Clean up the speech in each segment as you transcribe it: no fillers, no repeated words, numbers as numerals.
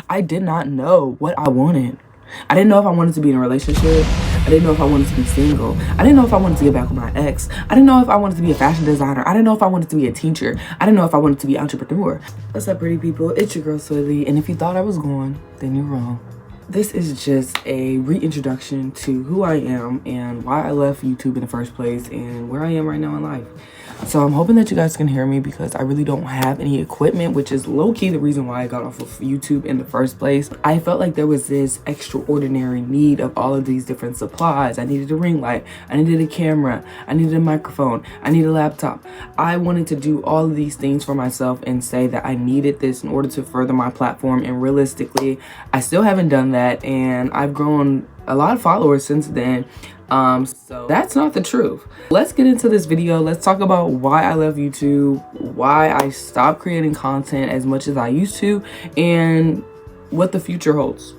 I did not know what I wanted. I didn't know if I wanted to be in a relationship. I didn't know if I wanted to be single. I didn't know if I wanted to get back with my ex. I didn't know if I wanted to be a fashion designer. I didn't know if I wanted to be a teacher. I didn't know if I wanted to be an entrepreneur. What's up, pretty people? It's your girl, Swilly. And if you thought I was gone, then you're wrong. This is just a reintroduction to who I am and why I left YouTube in the first place and where I am right now in life. So I'm hoping that you guys can hear me because I really don't have any equipment, which is low-key the reason why I got off of YouTube in the first place. I felt like there was this extraordinary need of all of these different supplies. I needed a ring light, I needed a camera, I needed a microphone, I needed a laptop. I wanted to do all of these things for myself and say that I needed this in order to further my platform, and realistically, I still haven't done that, and I've grown a lot of followers since then. So that's not the truth. Let's get into this video. Let's talk about why I love YouTube, why I stopped creating content as much as I used to, and what the future holds.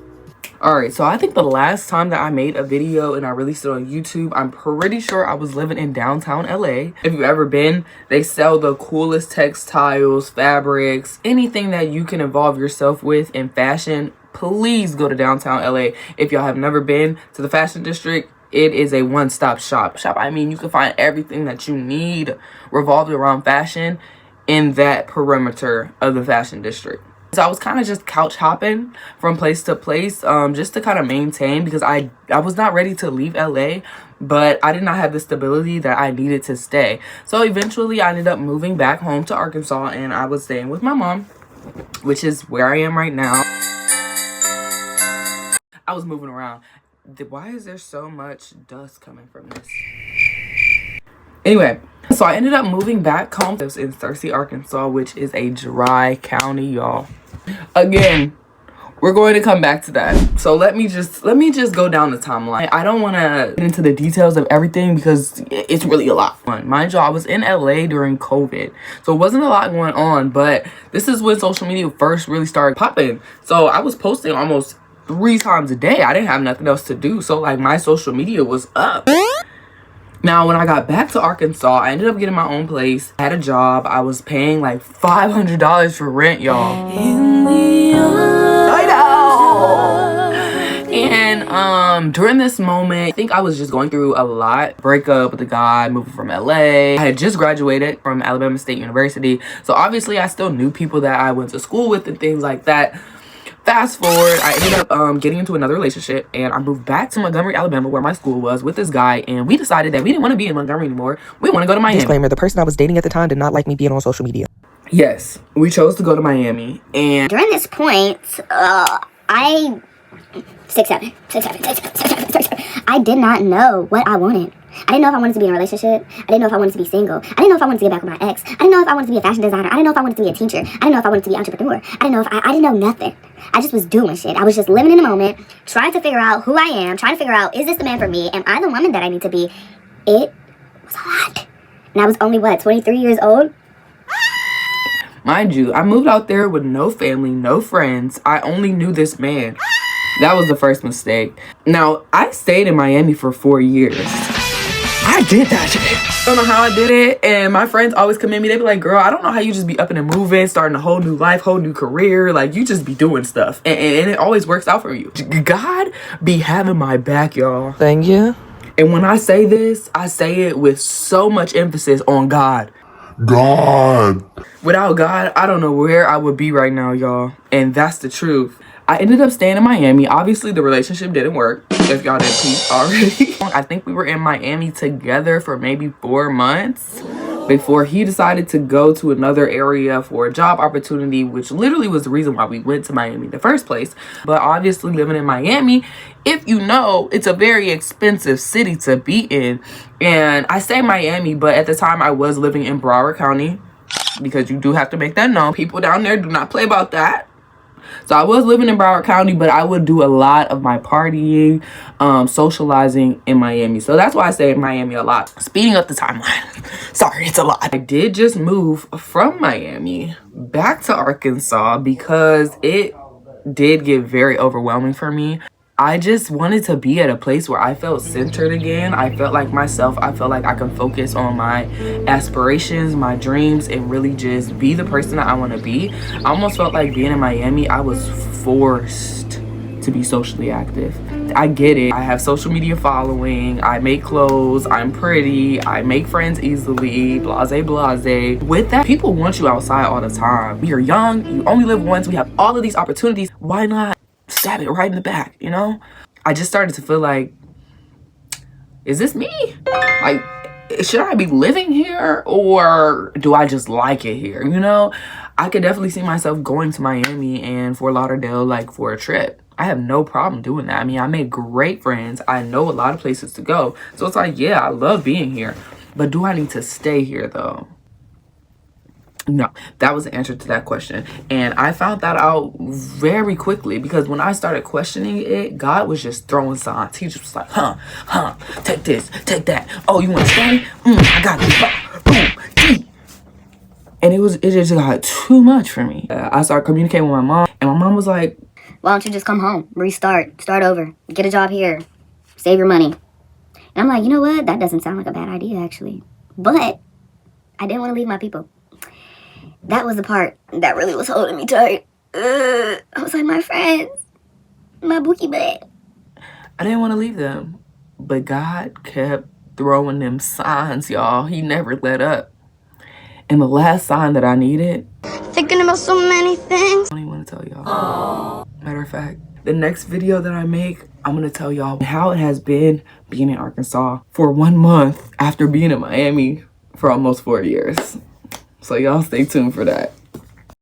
Alright, so I think the last time that I made a video and I released it on YouTube, I'm pretty sure I was living in downtown LA. If you've ever been, they sell the coolest textiles, fabrics, anything that you can involve yourself with in fashion. Please go to downtown LA. If y'all have never been to the fashion district, it is a one-stop shop. I mean, you can find everything that you need revolved around fashion in that perimeter of the fashion district. So I was kind of just couch hopping from place to place just to kind of maintain, because I was not ready to leave LA, but I did not have the stability that I needed to stay. So eventually I ended up moving back home to Arkansas, and I was staying with my mom, which is where I am right now. I was moving around. Why is there so much dust coming from this? Anyway, so I ended up moving back home. It was in Searcy, Arkansas, which is a dry county, y'all. Again, we're going to come back to that. So let me just go down the timeline. I don't want to get into the details of everything because it's really a lot. Mind you, I was in LA during COVID, so it wasn't a lot going on, but this is when social media first really started popping. So I was posting almost 3 times a day. I didn't have nothing else to do, so like my social media was up. Now when I got back to Arkansas, I ended up getting my own place. I had a job. I was paying like $500 for rent, y'all. I know. And during this moment, I think I was just going through a lot. Breakup with a guy, moving from LA. I had just graduated from Alabama State University, so obviously I still knew people that I went to school with and things like that. Fast forward, I ended up getting into another relationship, and I moved back to Montgomery, Alabama, where my school was, with this guy, and we decided that we didn't want to be in Montgomery anymore. We want to go to Miami. Disclaimer, the person I was dating at the time did not like me being on social media. Yes, we chose to go to Miami, and during this point, I did not know what I wanted. I didn't know if I wanted to be in a relationship. I didn't know if I wanted to be single. I didn't know if I wanted to get back with my ex. I didn't know if I wanted to be a fashion designer. I didn't know if I wanted to be a teacher. I didn't know if I wanted to be an entrepreneur. I didn't know if I didn't know nothing. I just was doing shit. I was just living in the moment, trying to figure out who I am, trying to figure out, is this the man for me? Am I the woman that I need to be? It was a lot. And I was only, what, 23 years old? Mind you, I moved out there with no family, no friends. I only knew this man. That was the first mistake. Now, I stayed in Miami for 4 years. I did that shit. I don't know how I did it, and my friends always come at me. They be like, girl, I don't know how you just be up and moving, starting a whole new life, whole new career. Like, you just be doing stuff, and it always works out for you. God be having my back, y'all. Thank you. And when I say this, I say it with so much emphasis on God. Without God, I don't know where I would be right now, y'all. And that's the truth. I ended up staying in Miami. Obviously, the relationship didn't work, if y'all didn't peep already. I think we were in Miami together for maybe 4 months before he decided to go to another area for a job opportunity, which literally was the reason why we went to Miami in the first place. But obviously, living in Miami, if you know, it's a very expensive city to be in. And I say Miami, but at the time I was living in Broward County, because you do have to make that known. People down there do not play about that. So I was living in Broward County, but I would do a lot of my partying, socializing in Miami. So that's why I say Miami a lot. Speeding up the timeline. Sorry, it's a lot. I did just move from Miami back to Arkansas because it did get very overwhelming for me. I just wanted to be at a place where I felt centered again. I felt like myself. I felt like I could focus on my aspirations, my dreams, and really just be the person that I want to be. I almost felt like being in Miami, I was forced to be socially active. I get it. I have social media following. I make clothes. I'm pretty. I make friends easily. Blase, blase. With that, people want you outside all the time. You're young. You only live once. We have all of these opportunities. Why not stab it right in the back, you know? I just started to feel like, is this me? Like, should I be living here or do I just like it here? You know, I could definitely see myself going to Miami and Fort Lauderdale like for a trip. I have no problem doing that. I mean, I made great friends. I know a lot of places to go. So it's like, yeah, I love being here. But do I need to stay here though? No, that was the answer to that question. And I found that out very quickly because when I started questioning it, God was just throwing signs. He just was like, take this, take that. Oh, you want to stay? I got you. Boom. And it just got too much for me. I started communicating with my mom, and my mom was like, why don't you just come home, restart, start over, get a job here, save your money. And I'm like, you know what? That doesn't sound like a bad idea, actually. But I didn't want to leave my people. That was the part that really was holding me tight. I was like, my friends, my bookie butt. I didn't want to leave them. But God kept throwing them signs, y'all. He never let up. And the last sign that I needed, Thinking about so many things. I don't even want to tell y'all. Matter of fact, the next video that I make, I'm going to tell y'all how it has been being in Arkansas for 1 month after being in Miami for almost 4 years. So y'all stay tuned for that.